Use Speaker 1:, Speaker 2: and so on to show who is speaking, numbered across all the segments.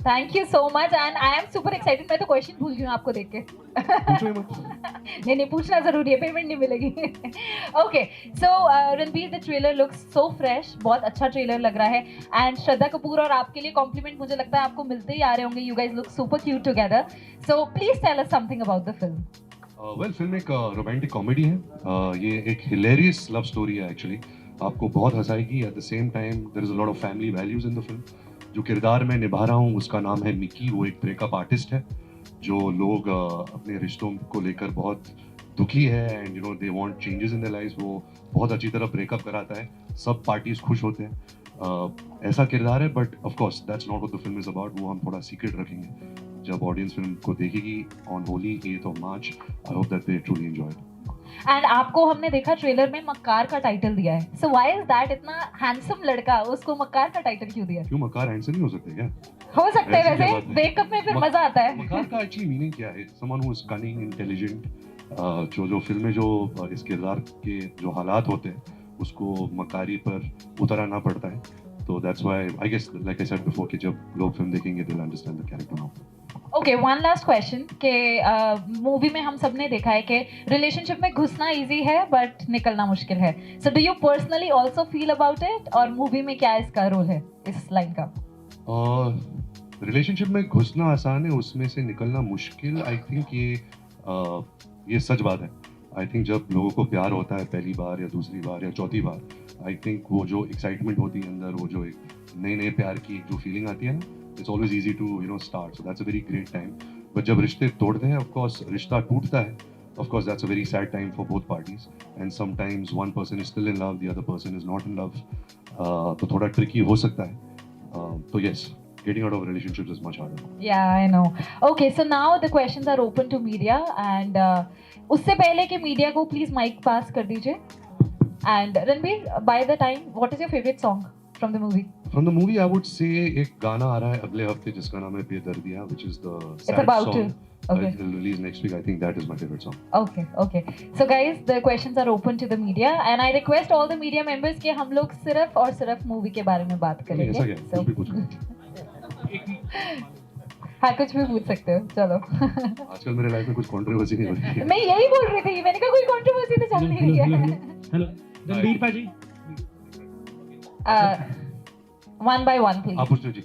Speaker 1: Thank you so much and I am super excited. मैं तो question भूल गई हूँ आपको देख के।
Speaker 2: पूछो ही मत।
Speaker 1: नहीं पूछना जरूरी है, पेमेंट नहीं मिलेगी। Okay so Ranbir, the trailer looks so fresh, बहुत अच्छा ट्रेलर लग रहा है। एंड श्रद्धा कपूर और आपके लिए कॉम्प्लीमेंट मुझे लगता है आपको मिलते ही आ रहे होंगे। You guys look super cute together, so please tell us something about the film.
Speaker 2: Well film एक रोमांटिक कॉमेडी है। ये एक हिलेरियस लव स्टोरी है एक्चुअली। आपको बहुत हंसाएगी। At the same time there is a lot of family values in the film. जो किरदार मैं निभा रहा हूँ उसका नाम है मिकी। वो एक ब्रेकअप आर्टिस्ट है। जो लोग अपने रिश्तों को लेकर बहुत दुखी है and they want changes in their life, वो बहुत अच्छी तरह ब्रेकअप कराता है। सब पार्टीज खुश होते हैं। ऐसा किरदार है, but of course that's not what the film is about. वो हम थोड़ा सीक्रेट रखेंगे। जब ऑडियंस फिल्म को देखेगी on Holi 8th of March, I hope that they truly enjoy it.
Speaker 1: And आपको हमने देखा ट्रेलर में मक्कार का टाइटल दिया है, सो व्हाई इज दैट? इतना हैंडसम लड़का, उसको मक्कार का टाइटल क्यों दिया?
Speaker 2: क्यों मकार हैंडसम नहीं हो सकते क्या?
Speaker 1: हो सकते हैं
Speaker 2: ऐसी क्या
Speaker 1: वैसे,
Speaker 2: बात है?
Speaker 1: ब्रेकअप में फिर मजा आता है।
Speaker 2: मकार का एक्चुअली मीनिंग क्या है? Someone who is cunning, intelligent. जो फिल्म में जो इस किरदार के जो हालात होते हैं उसको मकारी पर उतराना पड़ता है। तो that's why I guess, like I said before, कि जब लोग फिल्म देखेंगे they will understand the character now.
Speaker 1: Okay, one last question के मूवी में हम सबने देखा है कि रिलेशनशिप में घुसना इजी है बट निकलना मुश्किल है। So do you personally also feel about it, और मूवी में क्या इसका रोल है इस लाइन का?
Speaker 2: रिलेशनशिप में घुसना आसान है, उसमें से निकलना मुश्किल। आई थिंक ये सच बात है। आई थिंक जब लोगों को प्यार होता है पहली बार या दूसरी बार या चौथी बार, आई थिंक वो जो एक्साइटमेंट होती है अंदर, वो जो एक नए नए प्यार की जो फीलिंग आती है ना, it's always easy to start. So that's a very great time. But जब रिश्ते तोड़ते हैं, ऑफ कोर्स रिश्ता टूटता है, of course that's a very sad time for both parties, and sometimes one person is still in love, the other person is not in love. तो थोड़ा tricky हो सकता है। तो yes, getting out of relationships is much harder.
Speaker 1: Yeah, I know. Okay, so now the questions are open to media and उससे पहले कि media को प्लीज माइक पास कर दीजिए। And Ranveer, by the time, what is your favorite song from the movie?
Speaker 2: From the movie, I would say एक गाना आ रहा है अगले हफ्ते जिसका नाम है बेदर्दियाँ, which is the
Speaker 1: It's
Speaker 2: sad
Speaker 1: about
Speaker 2: song.
Speaker 1: to. Okay.
Speaker 2: It will release next week. I think that is my favorite song.
Speaker 1: Okay. So guys, the questions are open to the media and I request all the media members कि हम लोग सिर्फ और सिर्फ movie के बारे में बात
Speaker 2: नहीं, ऐसा
Speaker 1: करेंगे।
Speaker 2: क्या है? कुछ भी पूछो।
Speaker 1: हाँ, कुछ भी पूछ सकते हो, चलो।
Speaker 2: आजकल मेरे लाइफ में कुछ कंट्रोवर्सी नहीं हो रही है।
Speaker 1: मैं यही बोल रही थी, मैंने कहा कोई कंट्रोवर्सी तो चल नहीं रही है।
Speaker 3: हेलो रणबीर पाजी,
Speaker 1: वन बाय वन प्लीज।
Speaker 2: आप पूछो जी।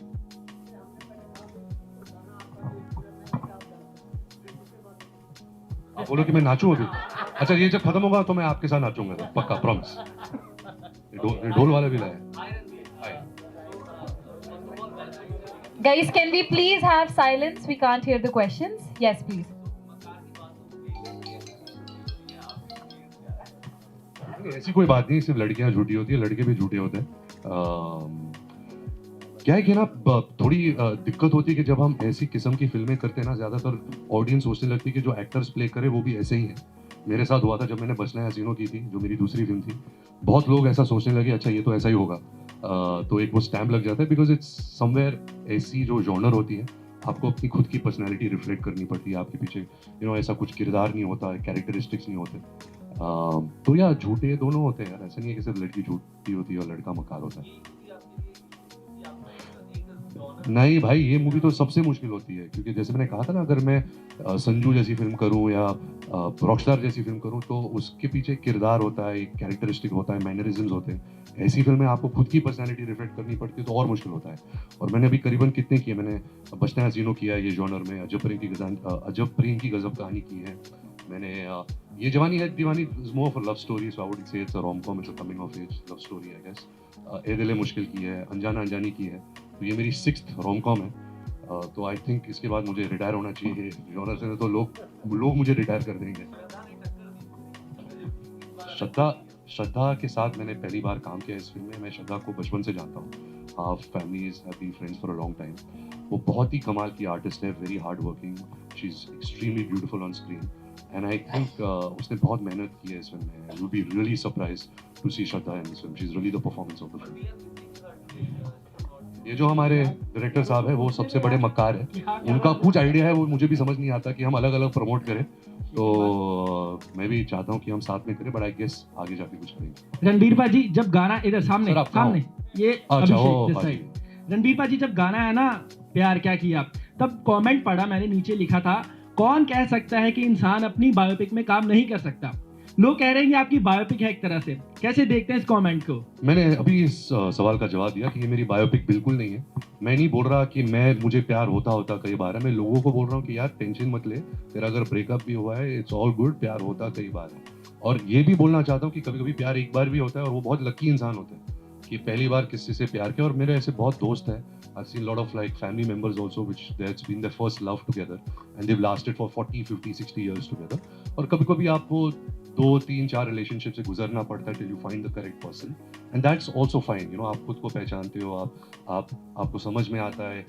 Speaker 2: आप बोलो कि मैं नाचूं अभी। अच्छा, ये जब खत्म होगा तो मैं आपके साथ नाचूंगा, पक्का, प्रॉमिस। ढोल वाले भी लाए।
Speaker 1: Guys, can we please have silence? We can't hear the questions. Yes, please.
Speaker 2: ऐसी कोई बात नहीं, सिर्फ लड़कियां झूठी होती है, लड़के भी झूठे होते हैं। क्या है कि ना, थोड़ी दिक्कत होती है कि जब हम ऐसी किस्म की फिल्में करते हैं ना, ज्यादातर ऑडियंस सोचने लगती है कि जो एक्टर्स प्ले करे वो भी ऐसे ही हैं। मेरे साथ हुआ था जब मैंने बचना हसीनों की थी, जो मेरी दूसरी फिल्म थी। बहुत लोग ऐसा सोचने लगे, अच्छा ये तो ऐसा ही होगा। तो एक वो स्टैम्प लग जाता है, बिकॉज इट्स समवेयर ऐसी जो जॉनर होती है, आपको अपनी खुद की पर्सनैलिटी रिफ्लेक्ट करनी पड़ती है। आपके पीछे ऐसा कुछ किरदार नहीं होता है, कैरेक्टरिस्टिक्स नहीं होते। तो या झूठे दोनों होते हैं यार, ऐसा नहीं है कि सिर्फ लड़की झूठी होती है और लड़का मक्कार होता है। नहीं भाई, ये मूवी तो सबसे मुश्किल होती है, क्योंकि जैसे मैंने कहा था ना, अगर मैं संजू जैसी फिल्म करूं या रॉकस्टार जैसी फिल्म करूं तो उसके पीछे किरदार होता है, एक कैरेक्टरिस्टिक होता है, मैनरिज्म्स होते हैं। ऐसी फिल्में आपको खुद की पर्सनैलिटी रिफ्लेक्ट करनी पड़ती है, तो और मुश्किल होता है। और मैंने अभी करीबन कितने किए, मैंने बचना हसीनों किया है ये जॉनर में, अजब प्रेम की गजब कहानी की है मैंने, Yeh Jawaani Hai Deewani is more of a love story, so I would say it's a rom-com, it's a coming of age love story I guess. Ae Dil Mushkil की है, अनजाना अनजानी की है, तो ये मेरी 6th रोम-कॉम है। तो आई थिंक इसके बाद मुझे रिटायर होना चाहिए जॉनर से, तो लोग मुझे रिटायर कर देंगे। श्रद्धा के साथ मैंने पहली बार काम किया इस फिल्म में। मैं श्रद्धा को बचपन से जानता हूँ, half families have been friends for a long time. वो बहुत ही कमाल की आर्टिस्ट है, very hard working, she is extremely beautiful on screen, and I think उसने बहुत मेहनत की है इस फिल्म में। You be really surprised to see Shraddha in this film, she is really the performance of the film. ये जो हमारे डायरेक्टर साहब है वो सबसे बड़े मक्कार है, उनका कुछ आइडिया है वो मुझे भी समझ नहीं आता कि हम अलग अलग प्रमोट करें, तो मैं भी चाहता हूँ कि हम साथ में करें, बट आई गेस आगे जाके कुछ करेंगे।
Speaker 3: रणबीर पाजी, जब गाना इधर सामने
Speaker 2: सर, आप
Speaker 3: सामने ये
Speaker 2: अच्छा,
Speaker 3: अभिषेक
Speaker 2: ओ,
Speaker 3: this
Speaker 2: पाजी।
Speaker 3: side। रणबीर पाजी जब गाना है ना प्यार क्या किया, तब कमेंट पढ़ा मैंने, नीचे लिखा था कौन कह सकता है कि इंसान अपनी बायोपिक में काम नहीं कर सकता। लोग कह रहे हैं कि आपकी बायोपिक है एक तरह से, कैसे देखते हैं इस कमेंट को?
Speaker 2: मैंने अभी इस सवाल का जवाब दिया कि ये मेरी बायोपिक बिल्कुल नहीं है। मैं नहीं बोल रहा कि मुझे प्यार होता कई बार है। मैं लोगों को बोल रहा हूँ कि यार टेंशन मत ले, तेरा अगर ब्रेकअप भी हुआ है इट्स ऑल गुड, प्यार होता कई बार है। और ये भी बोलना चाहता हूँ कि कभी कभी प्यार एक बार भी होता है और वो बहुत लकी इंसान होते हैं कि पहली बार किसी से प्यार किया। और मेरे ऐसे बहुत दोस्त हैं, I've seen a lot of like family members also which that's been their first love together and they've lasted for 40, 50, 60 years together. और कभी-कभी आपको 2, 3, 4 रिलेशनशिप से गुजरना पड़ता है till you find the correct person and that's also fine. You know, आप खुद को पहचानते हो, आपको समझ में आता है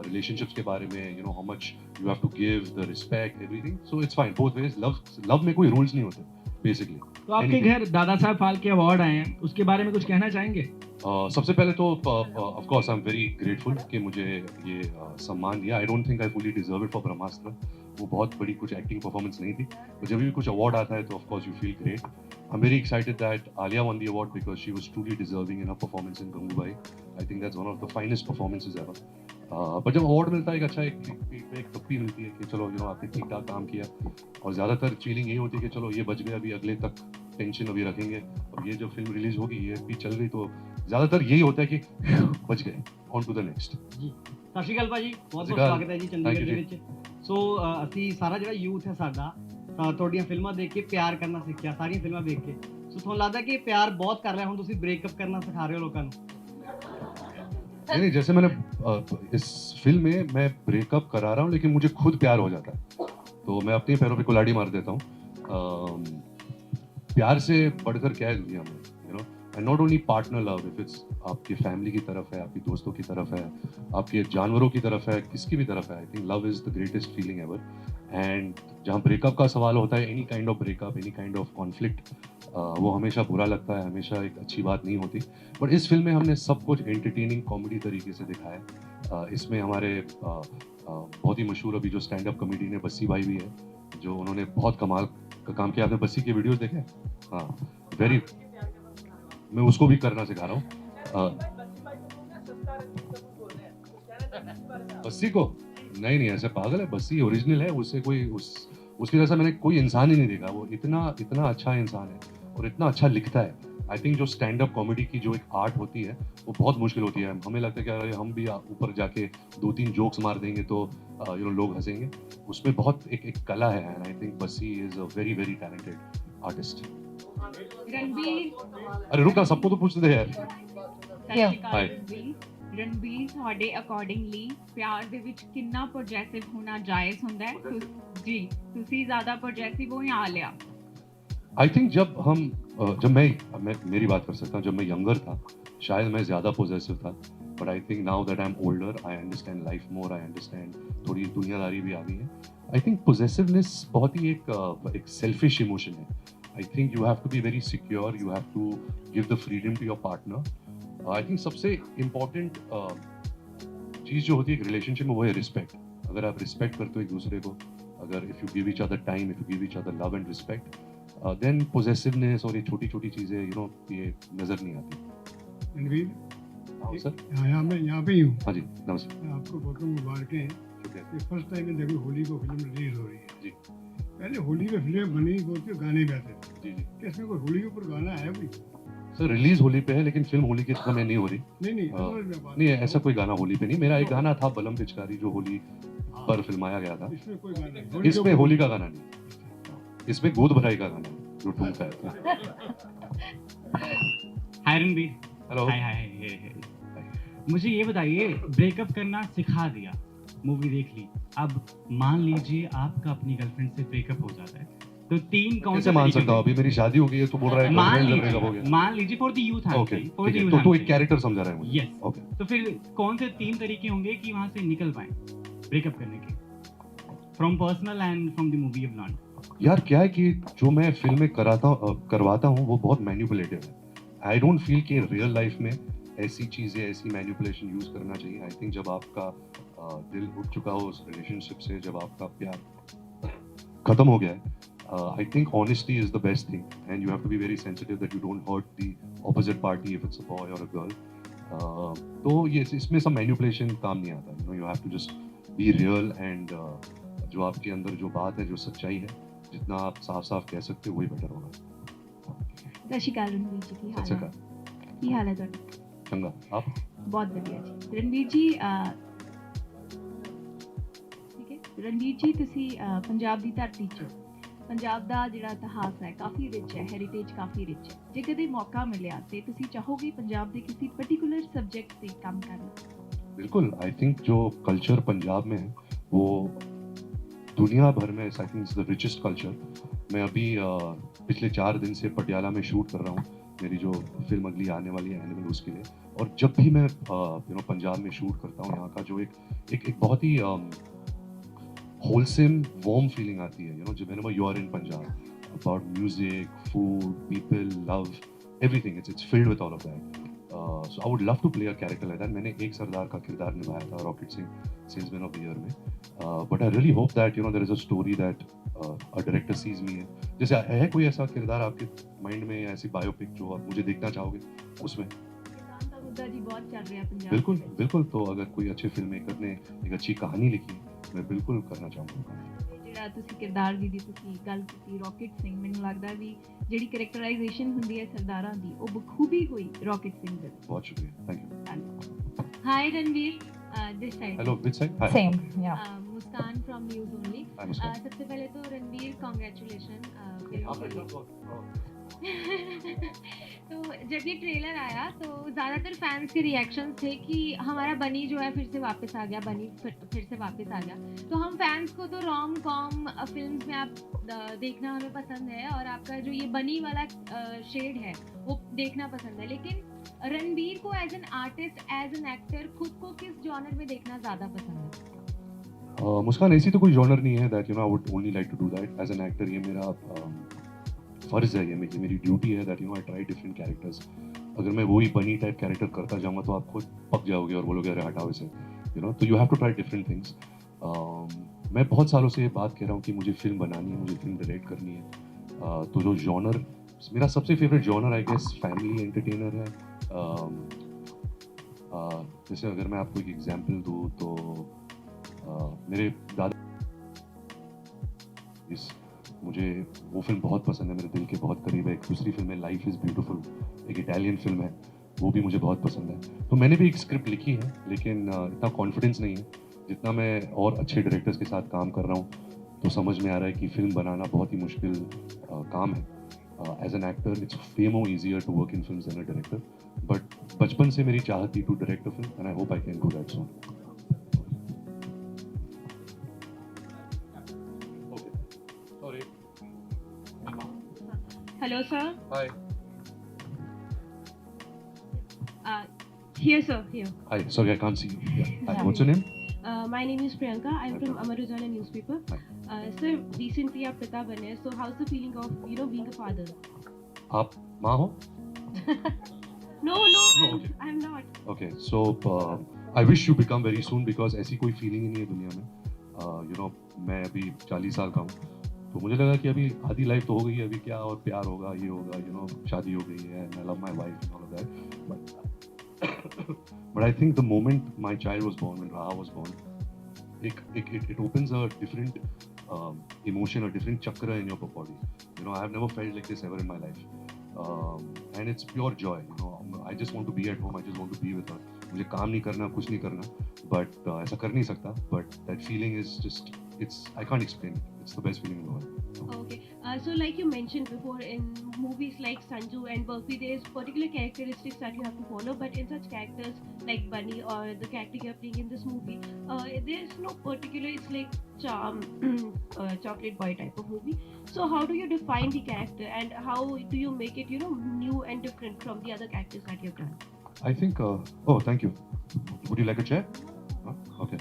Speaker 2: रिलेशनशिप्स के बारे में, you know how much you have to give, the respect, everything. So it's fine both ways. Love में कोई rules नहीं होते basically.
Speaker 3: तो आपके घर दादा साहब फाल्के अवार्ड आए हैं, उसके बारे में कुछ कहना चाहेंगे?
Speaker 2: सबसे पहले तो of course I am very grateful कि मुझे ये सम्मान दिया। I don't think I fully deserve it for Brahmastra. वो बहुत बड़ी कुछ एक्टिंग परफॉर्मेंस नहीं थी, तो जब भी कुछ अवार्ड आता है तो of course you feel great. I am very excited that Alia one the award because she was truly deserving in her performance in Gangubai. I think that's one of the finest performances ever. पर जब award मिलता है एक अच्छा एक टप्पी मिलती है कि चलो आपने ठीक ठाक काम किया। और ज़्यादातर फीलिंग यही होती है कि चलो ये बच गया, अभी अगले तक टेंशन अभी रखेंगे। और ये जब फिल्म रिलीज होगी, ये भी चल रही, तो ज़्यादातर यही होता है कि बच गए, ऑन टू द नेक्स्ट।
Speaker 4: ਜੀ ਸਤਿ ਸ਼੍ਰੀ ਅਕਾਲ ਭਾਜੀ, ਬਹੁਤ ਬਹੁਤ
Speaker 2: ਸਤਿ ਸ਼੍ਰੀ ਅਕਾਲ।
Speaker 4: ਸਵਾਗਤ ਹੈ ਜੀ
Speaker 2: Thank
Speaker 4: ਚੰਡੀਗੜ੍ਹ
Speaker 2: you
Speaker 4: ਦੇ
Speaker 2: ਜੀ।
Speaker 4: ਵਿੱਚ। ਸੋ ਅਸੀਂ ਸਾਰਾ ਜਿਹੜਾ ਯੂਥ ਹੈ ਸਾਡਾ ਤੁਹਾਡੀਆਂ ਫਿਲਮਾਂ ਦੇਖ ਕੇ ਪਿਆਰ ਕਰਨਾ ਸਿੱਖਿਆ, ਸਾਰੀਆਂ ਫਿਲਮਾਂ ਦੇਖ ਕੇ। ਸੋ ਤੁਹਾਨੂੰ ਲੱਗਦਾ ਕਿ ਪਿਆਰ ਬਹੁਤ ਕਰ ਲਿਆ, ਹੁਣ ਤੁਸੀਂ ਬ੍ਰੇਕਅਪ ਕਰਨਾ ਸਿਖਾ ਰਹੇ ਹੋ ਲੋਕਾਂ ਨੂੰ?
Speaker 2: नहीं, जैसे मैंने इस फिल्म में मैं ब्रेकअप करा रहा हूँ लेकिन मुझे खुद प्यार हो जाता है, तो मैं अपने पैरों पे कुल्हाड़ी मार देता हूँ। प्यार से बढ़कर क्या है दुनिया में, you know. And not only partner love, if it's आपकी फैमिली की तरफ है, आपकी दोस्तों की तरफ है, आपके जानवरों की तरफ है, किसकी भी तरफ है, I think love is the greatest feeling ever. And जहाँ ब्रेकअप का सवाल होता है, any kind of breakup, any kind of conflict, वो हमेशा बुरा लगता है, हमेशा एक अच्छी बात नहीं होती। बट इस फिल्म में हमने सब कुछ एंटरटेनिंग कॉमेडी तरीके से दिखाया है। इसमें हमारे बहुत ही मशहूर अभी जो स्टैंड अप कॉमेडी ने बस्सी भाई भी है, जो उन्होंने बहुत कमाल का काम किया। आपने बस्सी के वीडियोस देखे? हाँ, वेरी, मैं उसको भी करना सिखा रहा हूँ। बस्सी को नहीं ऐसे पागल है, बस्सी ओरिजिनल है, उससे कोई उसकी जैसा मैंने कोई इंसान ही नहीं देखा। वो इतना अच्छा इंसान है और इतना अच्छा लिखता है। आई थिंक जो स्टैंड अप कॉमेडी की जो एक आर्ट होती है वो बहुत मुश्किल होती है। हमें लगता है कि अरे हम भी ऊपर जाके 2-3 जोक्स मार देंगे तो लोग हंसेंगे। उसमें बहुत एक कला है and I think Bassi is a very very talented artist.
Speaker 5: Ranbir
Speaker 2: अरे रुक ना, सबको तो पूछते थे यार।
Speaker 5: ਸਤਿ ਸ਼੍ਰੀ ਅਕਾਲ
Speaker 2: Hi.
Speaker 5: ਰਣਬੀਰ ਤੁਹਾਡੇ ਅਕੋਰਡਿੰਗਲੀ ਪਿਆਰ ਦੇ ਵਿੱਚ ਕਿੰਨਾ ਪੋਜੈਸਿਵ ਹੋਣਾ ਜਾਇਜ਼ ਹੁੰਦਾ ਹੈ? ਜੀ ਤੁਸੀਂ ਜ਼ਿਆਦਾ ਪੋਜੈਸਿਵ ਹੋ ਜਾਂ ਆਲਿਆ?
Speaker 2: आई थिंक जब मैं मेरी बात कर सकता हूँ, जब मैं यंगर था शायद मैं ज़्यादा पोजेसिव था। But I think now that I am older I understand life more, I understand थोड़ी दुनियादारी भी आ गई है। आई थिंक पोजेसिवनेस बहुत ही एक सेल्फिश इमोशन है। I think you have to be very secure, you have to give the freedom to your partner. I think सबसे important चीज़ जो होती है एक रिलेशनशिप में वो है रिस्पेक्ट। अगर आप रिस्पेक्ट करते हो एक दूसरे को, अगर if you give each other time, if you give each other love and respect, then possessiveness और ये छोटी छोटी चीज़ें ये नज़र नहीं आती।
Speaker 6: रणवीर,
Speaker 2: हाँ सर।
Speaker 6: हाँ मैं यहाँ पे ही हूँ।
Speaker 2: हाँ जी, नमस्ते।
Speaker 6: आपको बहुत बहुत मुबारकें।
Speaker 2: शुक्रिया।
Speaker 6: ये फर्स्ट टाइम में देखो होली को फिल्म रिलीज हो रही है।
Speaker 2: जी
Speaker 6: पहले होली पे फिल्म बनी होती है, गाने भी आते थे।
Speaker 2: जी जी
Speaker 6: क्या इसमें कोई होली के ऊपर गाना है कोई?
Speaker 2: सर, रिलीज होली पे है लेकिन फिल्म होली के समय नहीं हो रही।
Speaker 6: नहीं
Speaker 2: हाँ।
Speaker 6: समझ में बात
Speaker 2: नहीं, ऐसा कोई गाना होली पे नहीं। मेरा एक गाना था बलम पिचकारी जो होली पर फिल्माया गया था।
Speaker 6: इसमें कोई गाना नहीं।
Speaker 2: इसमें होली का गाना नहीं, इसमें गोद भराई का गाना है जो ठुमका है।
Speaker 4: हाय रणबीर।
Speaker 2: हेलो।
Speaker 4: हाय हाय हाय हाय। मुझे ये बताइए, ब्रेकअप करना सिखा दिया, मूवी देख ली, अब मान लीजिए आपका अपनी गर्लफ्रेंड से ब्रेकअप हो जाता है, तो तीन कौन
Speaker 2: कैसे
Speaker 4: से
Speaker 2: मान
Speaker 4: तरीके
Speaker 2: सकता हूँ?
Speaker 4: होंगे?
Speaker 2: अभी मेरी शादी हो गई है तो बोल रहा है
Speaker 4: मान
Speaker 2: girlfriend से breakup हो
Speaker 4: लीजिए,
Speaker 2: गया।
Speaker 4: मान लीजिए for the youth
Speaker 2: okay,
Speaker 4: for the
Speaker 2: ठीक है,
Speaker 4: यूथ
Speaker 2: तो एक कैरेक्टर समझा रहा है मुझे।
Speaker 4: यस।
Speaker 2: ओके।
Speaker 4: तो फिर कौन से 3 तरीके होंगे कि वहां से निकल पाए ब्रेकअप करने के, from personal and from the movie of learn?
Speaker 2: यार क्या है कि जो मैं फिल्म में करवाता हूँ वो बहुत मैन्युपुलेटिव है। आई डोंट फील कि रियल लाइफ में ऐसी चीज़ें, ऐसी मैन्युपुलेशन यूज़ करना चाहिए। आई थिंक जब आपका दिल उठ चुका हो उस रिलेशनशिप से, जब आपका प्यार खत्म हो गया है, I think honesty is the best thing and you have to be very sensitive that you don't hurt the opposite party if it's a boy और अ गर्ल। तो ये इसमें सब मैनिपुलेशन काम नहीं आता, you know, you have to just be real and जो आपके अंदर जो बात है, जो सच्चाई है, जितना आप साफ साफ कह सकते हो वही बेटर होगा।
Speaker 5: ਸਤਿ ਸ਼੍ਰੀ ਅਕਾਲ ਰਣਵੀਰ ਜੀ ਕੀ
Speaker 2: सच
Speaker 5: ਹਾਲ ਹੈ ਕੀ ਹਾਲ ਹੈ ਤੁਹਾਡਾ
Speaker 2: चंगा आप
Speaker 5: ਬਹੁਤ ਵਧੀਆ ਜੀ ਰਣਵੀਰ ਜੀ ਠੀਕ ਹੈ ਰਣਵੀਰ ਜੀ ਤੁਸੀਂ ਪੰਜਾਬ ਦੀ ਧਰਤੀ 'ਚ ਹੋ। ਪੰਜਾਬ ਦਾ ਜਿਹੜਾ ਇਤਿਹਾਸ ਹੈ ਕਾਫੀ ਰਿਚ ਹੈ ਹੈਰੀਟੇਜ ਕਾਫੀ ਰਿਚ ਹੈ ਜੇ ਕਦੇ ਮੌਕਾ ਮਿਲਿਆ ਤੇ ਤੁਸੀਂ ਚਾਹੋਗੇ ਪੰਜਾਬ ਦੇ ਕਿਸੇ ਪਾਰਟਿਕੂਲਰ ਸਬਜੈਕਟ ਤੇ ਕੰਮ ਕਰਨਾ
Speaker 2: बिल्कुल, आई थिंक जो कल्चर पंजाब में है वो दुनिया भर में, I think is the richest culture. मैं अभी पिछले 4 दिन से पटियाला में शूट कर रहा हूँ मेरी जो फिल्म अगली आने वाली है एनिमल, उसके लिए। और जब भी मैं यू नो पंजाब में शूट करता हूँ, यहाँ का जो एक बहुत ही होलसेम वार्म फीलिंग आती है, यू नो, जब whenever you are in Punjab, about music, food, people, love, everything, it's filled with all of that. So I would love to play a character like that. मैंने एक सरदार का किरदार निभाया था rocket Singh salesman of the year में, but I really hope that, you know, there is a story that a director sees me है। जैसे है कोई ऐसा किरदार आपके माइंड में, या ऐसी बायोपिक जो आप मुझे देखना चाहोगे उसमें?
Speaker 5: किसान का मुद्दा जी बहुत चल रहा है पंजाब
Speaker 2: बिल्कुल बिल्कुल, तो अगर कोई अच्छे फिल्म मेकर ने एक अच्छी कहानी लिखी है, मैं बिल्कुल करना चाहूँगा।
Speaker 5: ਜਿਹੜਾ ਤੁਸੀਂ ਕਿਰਦਾਰ ਦੀ ਤੁਸੀਂ ਗੱਲ ਕੀਤੀ ਰੌਕਟ ਸਿੰਘ ਮੈਨੂੰ ਲੱਗਦਾ ਵੀ ਜਿਹੜੀ ਕੈਰੈਕਟਰਾਈਜੇਸ਼ਨ ਹੁੰਦੀ ਹੈ ਸਰਦਾਰਾਂ ਦੀ ਉਹ ਬਖੂਬੀ ਹੋਈ ਰੌਕਟ ਸਿੰਘ ਦੇ
Speaker 2: बहुत शुक्रिया, thank you.
Speaker 5: Hi Ranveer this side
Speaker 2: hello, which side? Hi,
Speaker 1: Same, yeah.
Speaker 5: Muskaan from news only
Speaker 2: hi Muskaan.
Speaker 5: सबसे पहले तो रणवीर कॉन्ग्रेचुलेशन तो जब ये ट्रेलर आया तो ज़्यादातर फैंस के रिएक्शन थे कि हमारा बनी जो है फिर से वापस आ गया, बनी फिर से वापस आ गया। तो हम फैंस को तो रोम कॉम फिल्म्स में आप देखना हमें पसंद है और आपका जो ये बनी वाला शेड है वो देखना पसंद है, लेकिन रणबीर को as an artist, as an actor खुद को किस जॉनर में देखना ज़्यादा पसंद है?
Speaker 2: मुस्कान, ऐसी तो कोई जॉनर नहीं है that, you know, I would only like to do that as an actor. ये मेरा फर्ज है, ये मेरी ड्यूटी है that, you know, I try different characters. अगर मैं वही बनी टाइप कैरेक्टर करता जाऊँगा तो आप खुद पक जाओगे और बोलोगे अरे हटाओ इसे, यू नो। तो you have to try different things. मैं बहुत सालों से ये बात कह रहा हूँ कि मुझे फिल्म बनानी है, मुझे फिल्म डायरेक्ट करनी है। तो जो जॉनर, मेरा सबसे favourite genre I guess family entertainer है। जैसे अगर मैं आपको एक एग्जांपल दूँ तो मेरे दादा, मुझे वो फिल्म बहुत पसंद है, मेरे दिल के बहुत करीब है। एक दूसरी फिल्म है लाइफ इज़ ब्यूटीफुल, एक इटालियन फिल्म है, वो भी मुझे बहुत पसंद है। तो मैंने भी एक स्क्रिप्ट लिखी है, लेकिन इतना कॉन्फिडेंस नहीं है। जितना मैं और अच्छे डायरेक्टर्स के साथ काम कर रहा हूँ तो समझ में आ रहा है कि फिल्म बनाना बहुत ही मुश्किल काम है। As an actor it's way more easier to work in film than a director, but बचपन से मेरी चाहत थी to direct a film and I hope I can do that soon. Sorry,
Speaker 5: hello sir
Speaker 2: hi,
Speaker 5: here sir here
Speaker 2: hi, sorry I can't see you. Hi, what's your name?
Speaker 5: My name is Priyanka. I'm from Amar Ujala newspaper.
Speaker 2: Hi.
Speaker 5: Sir, recently आप पिता बने, so how's the feeling of being a father?
Speaker 2: आप माँ हो?
Speaker 5: No,
Speaker 2: No, okay.
Speaker 5: I'm not.
Speaker 2: Okay, so I wish you become very soon because ऐसी कोई feeling ही नहीं है दुनिया में। You know, मैं अभी 40 साल का हूँ, तो मुझे लगा कि अभी आधी लाइफ तो हो गई है, अभी क्या और प्यार होगा, ये होगा, you know, शादी हो गई है, and I love my wife and all of that. But I think the moment my child was born, when Raha was born, it opens a different emotion, a different chakra in your body. You know, I have never felt like this ever in my life. And it's pure joy, you know. I just want to be at home, I just want to be with her. मुझे काम नहीं करना, कुछ नहीं करना, but ऐसा कर नहीं सकता. But that feeling is just, I can't explain it. It's the best feeling in the world.
Speaker 5: Okay. So like you mentioned before, in movies like Sanju and Burfi, there's particular characteristics that you have to follow. But in such characters like Bunny or the character you're playing in this movie, there's no particular. It's like charm, chocolate boy type of movie. So how do you define the character and how do you make it, new and different from the other characters that you've done?
Speaker 2: I think. Oh, thank you. Would you like a chair? Huh? Okay.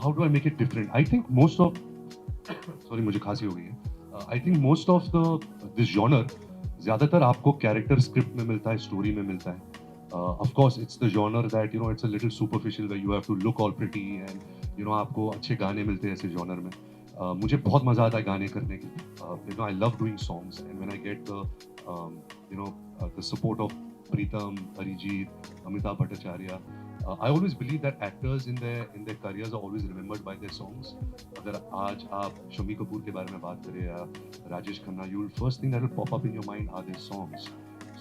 Speaker 2: How do I make it different? I think most of sorry, मुझे खांसी हो गई है। I think most of this genre ज़्यादातर आपको character script में मिलता है, स्टोरी में मिलता है। Of course, it's the genre that, it's a little superficial where you have to look all pretty and, आपको अच्छे गाने मिलते हैं ऐसे genre में। मुझे बहुत मज़ा आता है गाने करने की. You know, I love doing songs, and when I get the support of Pritam, Arijit, Amitabh Bhattacharya, I always believe that actors in their careers are always remembered by their songs. अगर आज आप शम्मी कपूर के बारे में बात करें या Rajesh Khanna, you will first thing that will pop up in your mind are their songs.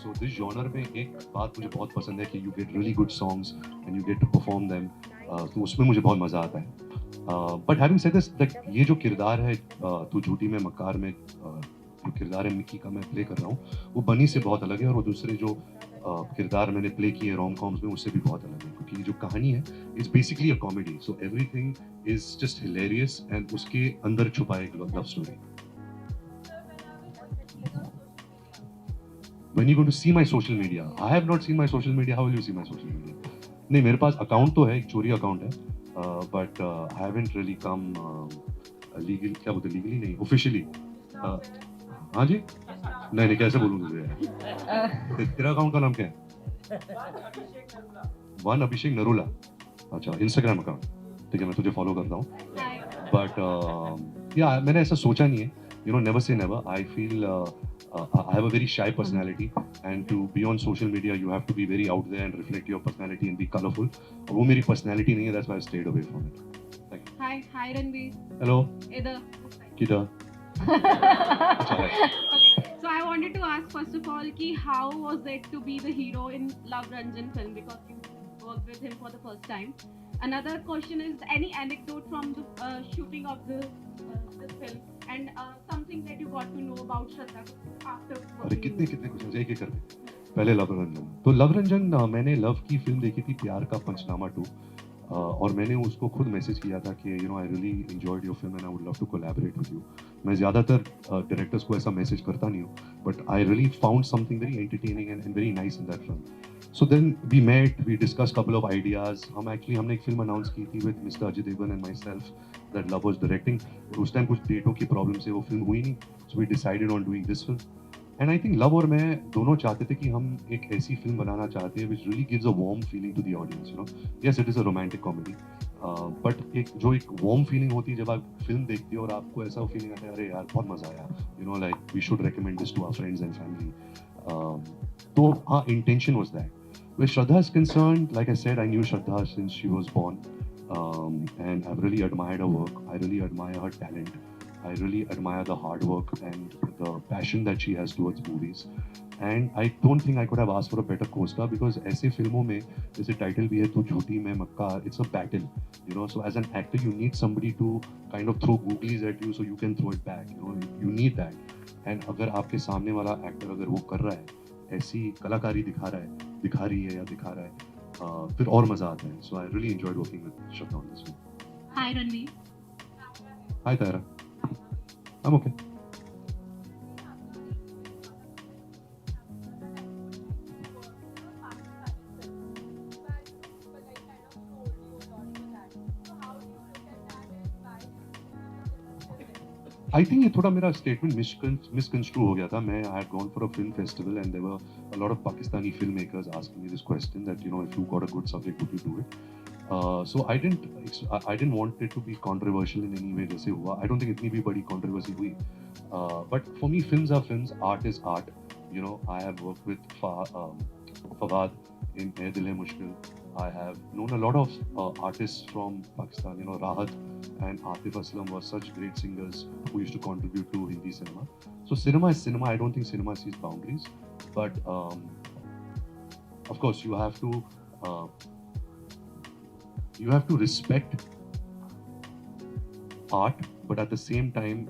Speaker 2: So this genre में एक बात मुझे बहुत पसंद है कि you get really good songs and you get to perform them. तो उसमें मुझे बहुत मज़ा आता है. बट हैविंग सेड दिस, ये जो किरदार है तू झूठी में मक्कार में, जो किरदार है मिक्की का मैं प्ले कर रहा हूँ, वो बनी से बहुत अलग है, और वो दूसरे जो किरदार मैंने प्ले किए रोम कॉम्स में उससे भी बहुत अलग है, क्योंकि ये जो कहानी है it's basically a comedy. So everything is just hilarious, and उसके अंदर छुपा एक love story. When you going to see my social media? I have not seen my social media. How will you see my social media? नहीं, मेरे पास account तो है, एक चोरी अकाउंट है, but I haven't really come legal, क्या बोलते legally नहीं, ऑफिशियली. हाँ जी, नहीं कैसे बोलूँ तुझे. तेरा अकाउंट का नाम क्या है? वन अभिषेक नरूला. अच्छा, इंस्टाग्राम अकाउंट. ठीक है, मैं तुझे फॉलो करता हूँ. बट या मैंने ऐसा सोचा नहीं है. You know, never say never. I feel I have a very shy personality, and to be on social media, you have to be very out there and reflect your personality and be colorful. और वो मेरी personality नहीं है, that's why I stayed away from it. Thank you.
Speaker 5: Hi Ranveer.
Speaker 2: Hello.
Speaker 5: Either.
Speaker 2: किधर? अच्छा है.
Speaker 5: So I wanted to ask first of all कि how was it to be the hero in Love Ranjan film, because you worked with him for the first time. Another question is any anecdote from the shooting of the film, and something that you got to know about Shraddha after
Speaker 2: अरे
Speaker 5: working
Speaker 2: कितने
Speaker 5: with
Speaker 2: कितने question एक एक करके. पहले love Ranjan. तो love Ranjan मैंने love की फिल्म देखी थी, प्यार का पंचनामा 2, और मैंने उसको खुद मैसेज किया था कि you know I really enjoyed your film and I would love to collaborate with you. मैं ज़्यादातर डायरेक्टर्स को ऐसा मैसेज करता नहीं हूँ, but I really found something very entertaining and very nice in that film. So then we met, we discussed couple of ideas. हमने एक film announce की थी with mister Ajay Devgn and myself, that Luv was directing. उस time कुछ डेटों की problem से वो film हुई नहीं, so we decided on doing this film. And I think Luv और मैं दोनों चाहते थे कि हम एक ऐसी फिल्म बनाना चाहते हैं which really gives a warm feeling to the audience. You know, yes it is a romantic comedy, but एक वार्म फीलिंग होती है जब आप फिल्म देखते हो और आपको ऐसा फीलिंग आता है अरे यार बहुत मज़ा आया, you know like we should recommend this to our friends and family. तो हाँ, intention was that. Where Shraddha is concerned, like I said, I knew Shraddha since she was born, and I've really admired her work. I really admire her talent. I really admire the hard work and the passion that she has towards movies. And I don't think I could have asked for a better co-star, because ऐसे फिल्मों में जैसे title भी है तू झूठी में मक्कार, it's a battle, you know. So as an actor, you need somebody to kind of throw googlies at you so you can throw it back. You know, you need that. And अगर आपके सामने वाला actor अगर वो कर रहा है, ऐसी कलाकारी दिखा रही है या दिखा रहा है, फिर और मज़ा आता है. So I really enjoyed working with Shraddha on this film.
Speaker 5: Hi Ranveer.
Speaker 2: Hi Tara, I am okay. I think ये थोड़ा मेरा स्टेटमेंट मिसकंस्ट्रू हो गया था. मैं I had gone for a film festival and there were a lot of Pakistani film makers asking me this question that you know if you got a good subject would you do it. So I didn't want it to be controversial in any way. जैसे हुआ, आई don't think इतनी भी बड़ी controversy हुई, but for me films are films, art is art. You know, I have worked with Fawad in Ae Dil Hai मुश्किल. I have known a lot of artists from Pakistan. You know, Rahat and Atif Aslam were such great singers who used to contribute to Hindi cinema. So cinema is cinema. I don't think cinema sees boundaries. But of course, you have to respect art. But at the same time,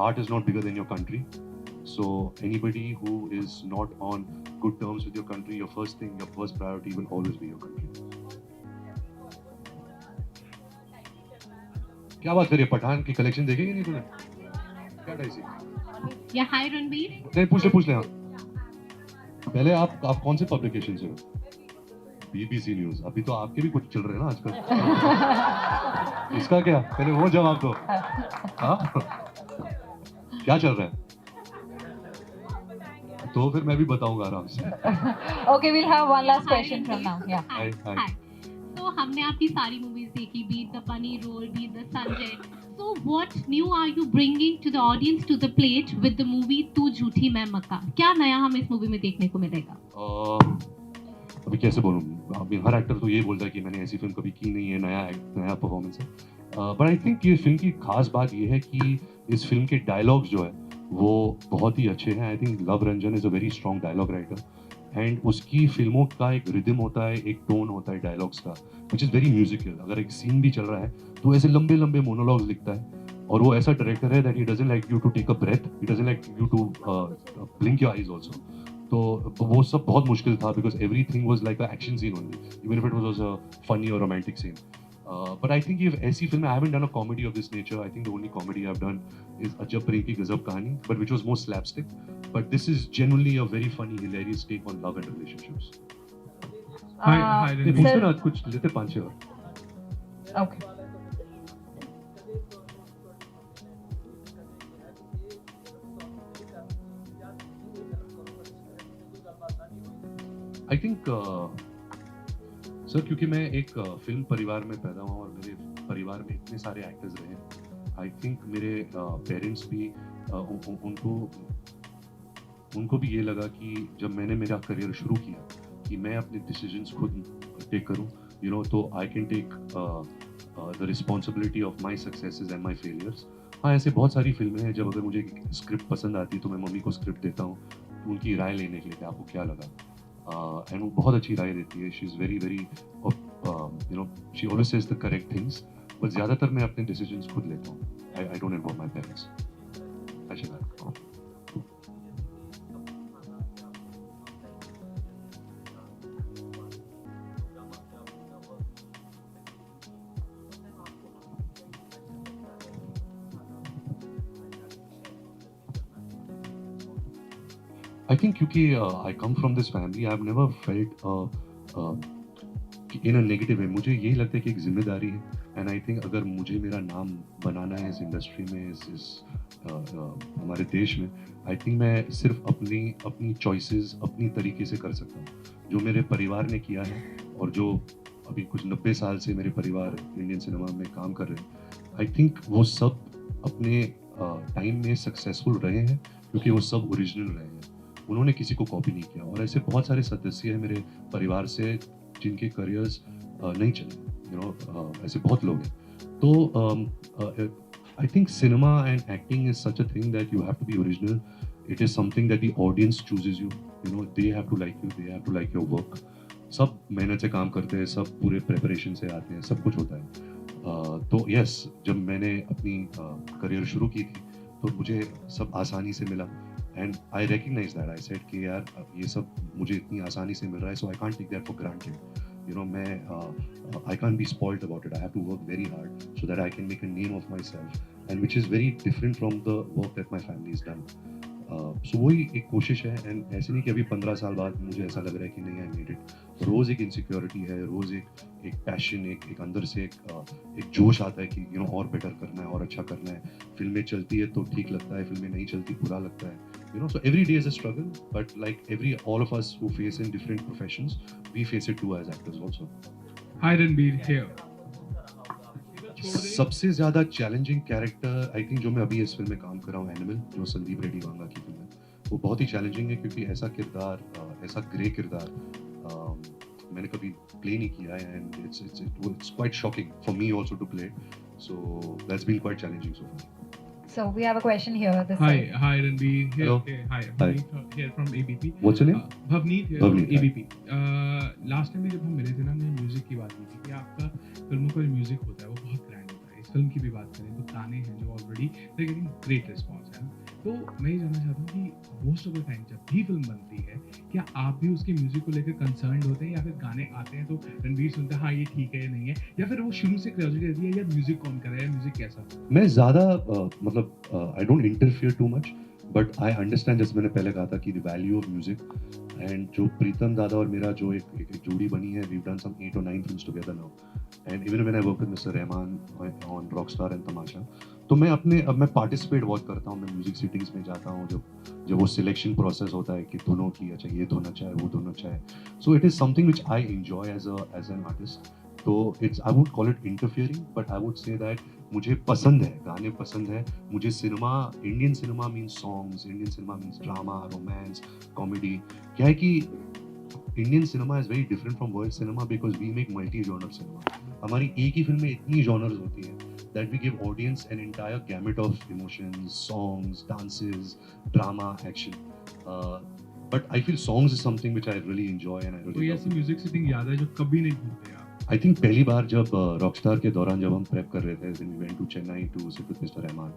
Speaker 2: art is not bigger than your country. So anybody who is not on good terms with your country, your first priority will always be your country. क्या बात करिए, पठान की collection देखेंगे नहीं तूने? क्या dicey?
Speaker 5: Yeah, hi Ranveer.
Speaker 2: नहीं, पूछ ले हाँ. पहले आप कौन से पब्लिकेशन से हो? BBC news. अभी तो आपके भी कुछ चल रहे हैं ना आजकल. इसका क्या? पहले वो जवाब दो. हाँ? क्या चल रहा है? तो फिर मैं भी बताऊंगा आराम से.
Speaker 1: Okay, we'll have one last question from now. Yeah.
Speaker 2: Hi.
Speaker 5: तो हमने आपकी सारी मूवीज देखी, be the Bunny role, be the Sanjay.
Speaker 7: So what new are you bringing to the audience to the plate with the movie तू झूठी मैं मक्का? क्या नया हमें इस मूवी में देखने को मिलेगा?
Speaker 2: अभी कैसे बोलूँ, अभी हर एक्टर तो ये बोलता है कि मैंने ऐसी फिल्म कभी की नहीं है, नया परफॉर्मेंस है। बट आई थिंक ये फिल्म की खास बात ये है कि इस फिल्म के डायलॉग्स जो है वो बहुत ही अच्छे हैं। I think Luv Ranjan is a very strong dialogue writer and उसकी फिल्मों का एक रिदम होता है, एक टोन होता है डायलॉग्स का, विच इज़ वेरी म्यूजिकल। अगर एक सीन भी चल रहा है तो ऐसे लंबे लंबे मोनोलॉग्स लिखता है और वो ऐसा डायरेक्टर है that he doesn't like you to take a breath, he doesn't like you to blink your eyes also. तो वो सब बहुत मुश्किल था because everything was like a action scene only, even if it was a funny और romantic scene. But I think if ऐसी film, I haven't done a comedy of this nature. I think the only comedy I've done is अजब प्रेम की गजब कहानी, but which was more slapstick. But this is genuinely a very funny, hilarious take on love and relationships.
Speaker 3: Hi,
Speaker 2: ये
Speaker 1: sir-
Speaker 2: पूछते ना कुछ लेते 5-6 और।
Speaker 1: Okay.
Speaker 2: आई थिंक सर क्योंकि मैं एक फिल्म परिवार में पैदा हुआ और मेरे परिवार में इतने सारे एक्टर्स रहे हैं, आई थिंक मेरे पेरेंट्स भी उनको भी ये लगा कि जब मैंने मेरा करियर शुरू किया कि मैं अपने डिसीजंस खुद टेक करूं, यू नो, तो I can take the responsibility of my successes and my failures. हाँ, ऐसे बहुत सारी फिल्में हैं जब अगर मुझे स्क्रिप्ट पसंद आती है तो मैं मम्मी को स्क्रिप्ट देता हूँ तो उनकी राय लेने के लिए कि आपको क्या लगा, एंड वो बहुत अच्छी राय देती है। She is very very you know, she always says the correct things, but ज़्यादातर मैं अपने डिसीजंस खुद लेता हूँ। I don't involve my parents. अच्छा, I think क्योंकि I come from this family, I've never felt in a negative way। मुझे यही लगता है कि एक जिम्मेदारी है, एंड आई थिंक अगर मुझे मेरा नाम बनाना है इस इंडस्ट्री में, इस हमारे देश में, आई थिंक मैं सिर्फ अपनी चॉइसेस अपनी तरीके से कर सकता हूँ। जो मेरे परिवार ने किया है और जो अभी कुछ 90 साल से मेरे परिवार इंडियन सिनेमा में काम कर रहे हैं, आई थिंक वो सब अपने टाइम में सक्सेसफुल रहे हैं क्योंकि वो सब ओरिजिनल रहे हैं, उन्होंने किसी को कॉपी नहीं किया। और ऐसे बहुत सारे सदस्य हैं मेरे परिवार से जिनके करियर्स नहीं चले, यू नो, ऐसे बहुत लोग हैं। तो I think cinema and acting is such a thing that you have to be original. It is something that the audience chooses you, you know, they have to like you, they have to like your work. सब मेहनत से काम करते हैं, सब पूरे preparation से आते हैं, सब कुछ होता है। तो यस, जब मैंने अपनी करियर शुरू की थी तो मुझे सब आसानी से मिला, and I recognise that. I said कि यार ये सब मुझे इतनी आसानी से मिल रहा है, so I can't take that for granted, you know. मैं I can't be spoiled about it. I have to work very hard so that I can make a name of myself, and which is very different from the work that my family is done. So वही एक कोशिश है, and ऐसे नहीं कि अभी 15 साल बाद मुझे ऐसा लग रहा है कि नहीं, आई मेड इट। रोज़ एक इनसिक्योरिटी है, रोज़ एक पैशन, एक अंदर से एक जोश आता है कि यू नो और बेटर करना है और अच्छा करना है। फिल्में चलती है तो ठीक लगता है, फिल्में नहीं चलती बुरा लगता है, you know। So every day is a struggle, but like all of us who face in different professions, we face it too as actors also।
Speaker 3: Hi Ranbir here।
Speaker 2: सबसे ज़्यादा चैलेंजिंग कैरेक्टर आई थिंक जो मैं अभी इस film में काम कर रहा हूँ, एनिमल, जो संदीप रेड्डी वांगा की फिल्म है, वो बहुत ही चैलेंजिंग है क्योंकि ऐसा किरदार, ऐसा ग्रे किरदार मैंने कभी प्ले नहीं किया है, and it's quite shocking for me also to play, so that's been quite challenging so far।
Speaker 1: So we have a question here. This
Speaker 3: Hi,
Speaker 1: side.
Speaker 3: hi Ranbir here।
Speaker 2: Hello.
Speaker 3: Okay, hi, Bhavneet here from ABP।
Speaker 2: What's your name?
Speaker 3: Bhavneet here
Speaker 2: Bhavneet,
Speaker 3: from ABP। Last time जब हम मिले थे ना, हमने music की बात की थी कि आपका फिल्मों का जो म्यूजिक होता है वो बहुत ग्रैंड होता है। इस फिल्म की भी बात करें तो गाने हैं जो already they getting great response है ना। तो मैं ये जानना चाहता हूँ कि मोस्ट ऑफ द टाइम जब भी फिल्म बनती है, क्या आप भी उसके म्यूजिक को लेकर कंसर्न्ड होते हैं, या फिर गाने आते हैं तो रणबीर सुनते हैं हाँ ये ठीक है नहीं है, या फिर वो शुरू से क्यूरियोसिटी रहती है यार म्यूजिक कौन कर रहा है, म्यूजिक कैसा हो?
Speaker 2: मैं ज़्यादा मतलब I don't interfere too much, but I understand, जैसे मैंने पहले कहा था कि the value of music, and जो प्रीतम दादा और मेरा जो एक जोड़ी बनी है, we done some 8 or 9 films together now, and even when I work with mister Rahman on Rockstar and Tamasha, तो मैं मैं पार्टिसिपेट बहुत करता हूँ। मैं म्यूजिक सिटिंग्स में जाता हूँ जब वो सिलेक्शन प्रोसेस होता है कि दोनों की, अच्छा ये धुन अच्छा है, वो धुन अच्छा है, so it is something which I enjoy as an artist. तो it's I would call it interfering, but I would say that मुझे पसंद है, गाने पसंद है मुझे। Cinema, Indian cinema means songs, Indian cinema means drama, romance, comedy. क्या है कि Indian cinema is very different from world cinema because we make multi genre cinema. हमारी एक ही फिल्म में इतनी जॉनर्स होती है that we give audience an entire gamut of emotions, songs, dances, drama, action. But I feel songs is something which I really enjoy and I really
Speaker 8: कोई
Speaker 2: love.
Speaker 8: ऐसी music sitting याद है जो कभी नहीं भूलते आप?
Speaker 2: I think पहली बार जब रॉकस्टार के दौरान जब हम प्रेप कर रहे थे, when we went to Chennai to sit with Mr. Rahman,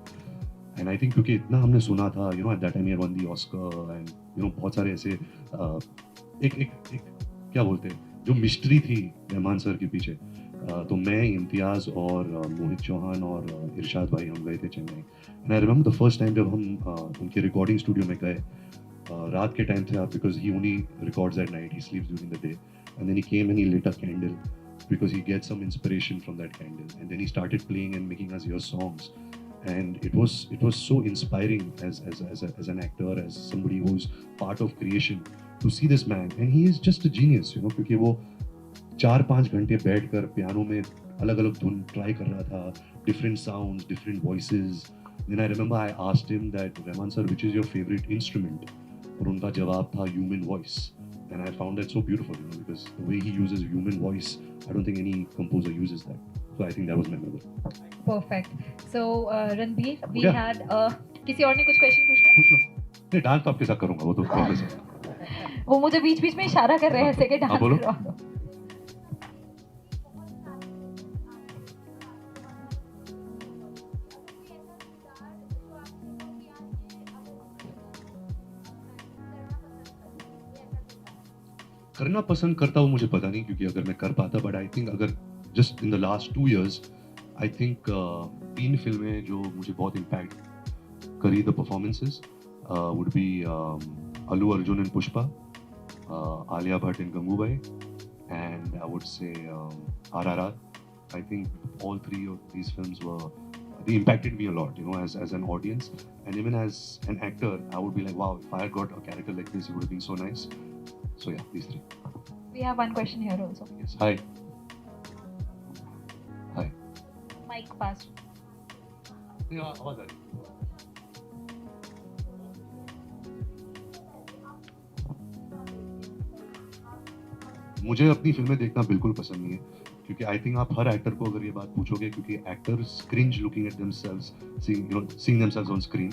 Speaker 2: and I think क्योंकि इतना हमने सुना था, you know, at that time he had won the Oscar and you know बहुत सारे ऐसे एक क्या बोलते हैं जो मिस्ट्री थी रहमान सर के पीछे। तो मैं, इम्तियाज़ और मोहित चौहान और इरशाद भाई हम गए थे Chennai. And I remember the first time जब हम उनके रिकॉर्डिंग स्टूडियो में गए, रात के टाइम थे आप, because he only records at night, he sleeps during the day, and then he came and he lit a candle because he gets some inspiration from that candle, and then he started playing and making us hear songs, and it was so inspiring as an actor, as somebody who's part of creation, to see this man, and he is just a genius, you know, क्योंकि वो 4-5 घंटे बैठकर piano में अलग अलग धुन try कर रहा था, different sounds, different voices. Then I remember I asked him that Rahman sir which is your favourite instrument, और उनका जवाब था human voice, and I found that so beautiful, you know, because the way he uses human voice, I don't think any composer uses that, so I think that was memorable.
Speaker 1: Perfect. So Ranbir, we
Speaker 2: क्या?
Speaker 1: Had किसी और ने कुछ question पूछना है?
Speaker 2: पूछ लो। नहीं, dance तो आपके साथ करूंगा, वो तो प्रॉमिस है।
Speaker 1: वो मुझे बीच बीच में इशारा कर रहे हैं ऐसे कि
Speaker 2: हाँ,
Speaker 1: डांस
Speaker 2: बोलो।
Speaker 1: करवा दो।
Speaker 2: करना पसंद करता हूँ मुझे पता नहीं, क्योंकि अगर मैं कर पाता, बट आई थिंक अगर just in the last 2 years I think 3 फिल्में जो मुझे बहुत इम्पैक्ट करी the performances would be Allu Arjun in Pushpa, Alia Bhatt in Gangubai, and I would से RRR. I think all 3 of these films they impacted me a lot, you know, as an audience, and even as an actor I would be like, wow, if I had got a character like this, it would have been so nice. So yeah, these 3.
Speaker 1: We have one question here also.
Speaker 2: Yes. Hi. Hi.
Speaker 1: Mic pass.
Speaker 2: Yeah, आवाज आ रही है। मुझे अपनी फिल्में देखना बिल्कुल पसंद नहीं है, क्योंकि आई थिंक आप हर एक्टर को अगर ये बात पूछोगे, क्योंकि actors cringe looking at themselves, seeing themselves on screen.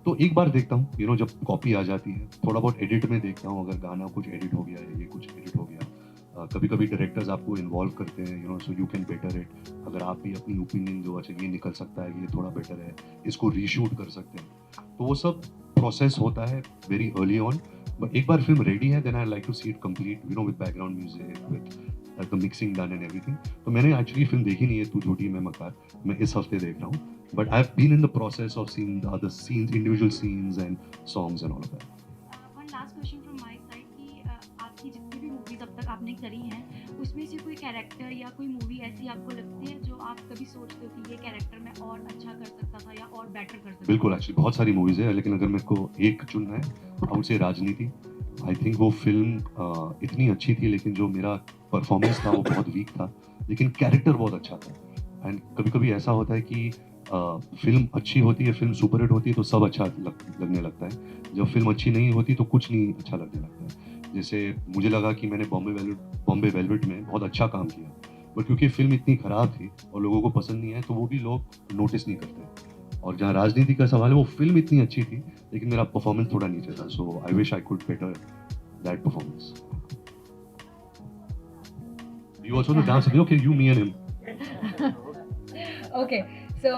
Speaker 2: तो एक बार देखता हूँ, यू नो, जब कॉपी आ जाती है, थोड़ा बहुत एडिट में देखता हूँ, अगर गाना कुछ एडिट हो गया है, ये कुछ एडिट हो गया। कभी कभी डायरेक्टर्स आपको इन्वॉल्व करते हैं, you know, so you can better it. अगर आप भी अपनी ओपिनियन दो, अच्छा ये निकल सकता है, ये थोड़ा बेटर है, इसको रीशूट कर सकते हैं, तो वो सब प्रोसेस होता है वेरी अर्ली ऑन। बट एक बार फिल्म रेडी है, then I like to see it complete, you know, with background music, with the mixing done and everything. तो मैंने एक्चुअली फिल्म देखी नहीं है तू झूठी मैं मकार, मैं इस हफ्ते देख रहा हूँ, but I have been in the process of seeing the other scenes, individual scenes and songs and all of that.
Speaker 9: One last question from my side कि आपकी जितनी भी मूवीज अब तक आपने करी हैं, उसमें से कोई कैरेक्टर या कोई मूवी ऐसी आपको लगती है जो आप कभी सोचते हो कि ये कैरेक्टर मैं और अच्छा कर सकता था या और बेटर कर सकता था?
Speaker 2: बिल्कुल, एक्चुअली बहुत सारी मूवीज है, लेकिन अगर मेरे को एक चुनना है, आई वुड से राजनीति। आई थिंक वो फिल्म इतनी अच्छी थी, लेकिन जो मेरा परफॉर्मेंस था वो बहुत वीक था, लेकिन कैरेक्टर बहुत अच्छा था। एंड कभी कभी ऐसा होता है कि फिल्म अच्छी होती है, फिल्म सुपर हिट होती है तो सब अच्छा लगने लगता है, जब फिल्म अच्छी नहीं होती तो कुछ नहीं अच्छा लगने लगता है। जैसे मुझे लगा कि मैंने बॉम्बे वेलवेट में बहुत अच्छा काम किया, बट क्योंकि फिल्म इतनी ख़राब थी और लोगों को पसंद नहीं है, तो वो भी लोग नोटिस नहीं करते। और जहाँ राजनीति का सवाल है, वो फिल्म इतनी अच्छी थी, लेकिन मेरा परफॉर्मेंस थोड़ा नीचे था, so I wish I could better that performance. You also know dance. Okay, you, me, and him.
Speaker 1: Okay. So,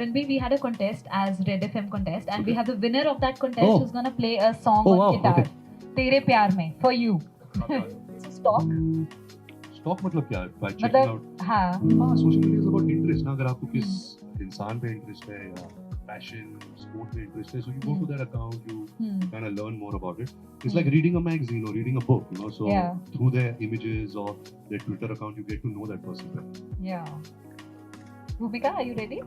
Speaker 1: Ranbir, we had a contest as Red FM contest, and we have the winner of that contest
Speaker 2: Oh.
Speaker 1: who's gonna play a song
Speaker 2: Oh,
Speaker 1: on
Speaker 2: wow,
Speaker 1: guitar.
Speaker 2: okay.
Speaker 1: तेरे प्यार में, for you. So stop.
Speaker 2: Stock मतलब क्या है? By checking
Speaker 1: मतलब
Speaker 2: out.
Speaker 1: हाँ.
Speaker 2: हाँ, social media is about interest ना, अगर आपको किस इंसान पे इंटरेस्ट है या पैशन स्पोर्ट पे इंटरेस्ट है, so you go to that account, you kind of learn more about it. It's like reading a magazine or reading a book, you know, so
Speaker 1: Yeah.
Speaker 2: through their images or their Twitter account, you get to know that person better.
Speaker 1: Yeah. Bhumika, are you ready?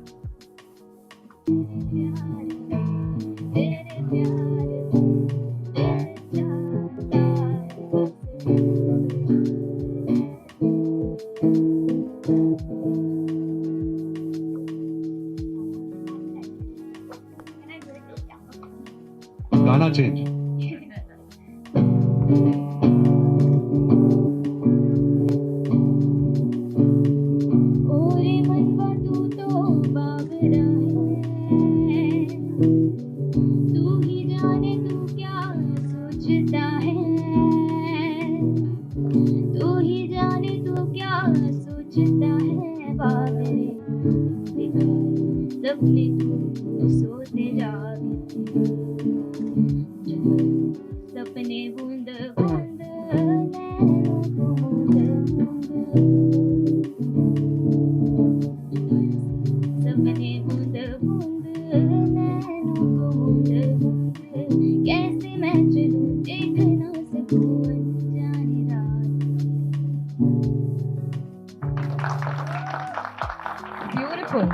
Speaker 9: जाने तू क्या सोचता है बाबरे सपने तू सोते जागे सपने बूंद बूंद नैनों को बूंद बूंद सपने बूंद बूंद नैनों को बूंद बूंद कैसे मैं चलूं देख ना सकूं अनजानी रात
Speaker 1: ब्यूटीफुल।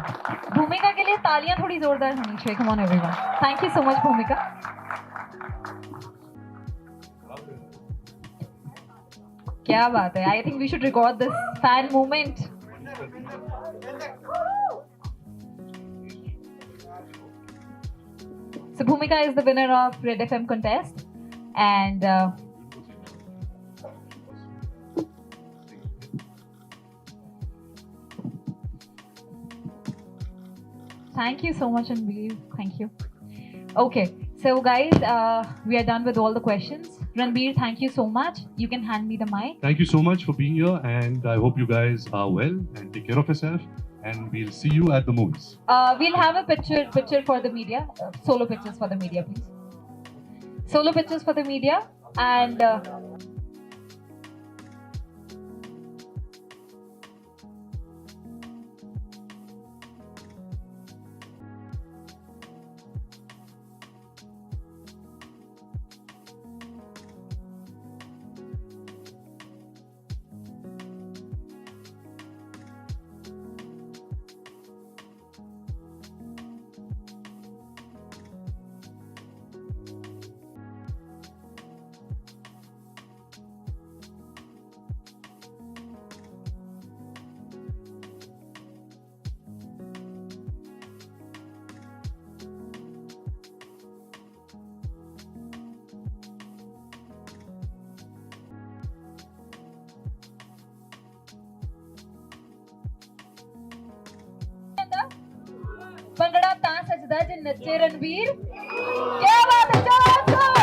Speaker 1: भूमिका के लिए तालियां थोड़ी जोरदार होनी चाहिए। Come on everyone, thank you so much Bhumika. क्या बात है, I think we should record this fan moment. So Bhumika is the winner of Red FM contest, and thank you so much, Ranveer. Thank you. Okay, so guys, we are done with all the questions. Ranveer, thank you so much. You can hand me the mic.
Speaker 2: Thank you so much for being here, and I hope you guys are well and take care of yourself. And we'll see you at the movies.
Speaker 1: We'll have a picture for the media. Solo pictures for the media, please. Solo pictures for the media, and bhangra ਤਾਂ ਸਜਦਾ ਜੇ ਨੱਚੇ ਰਣਵੀਰ। ਕੀ ਬਾਤ ਹੈ,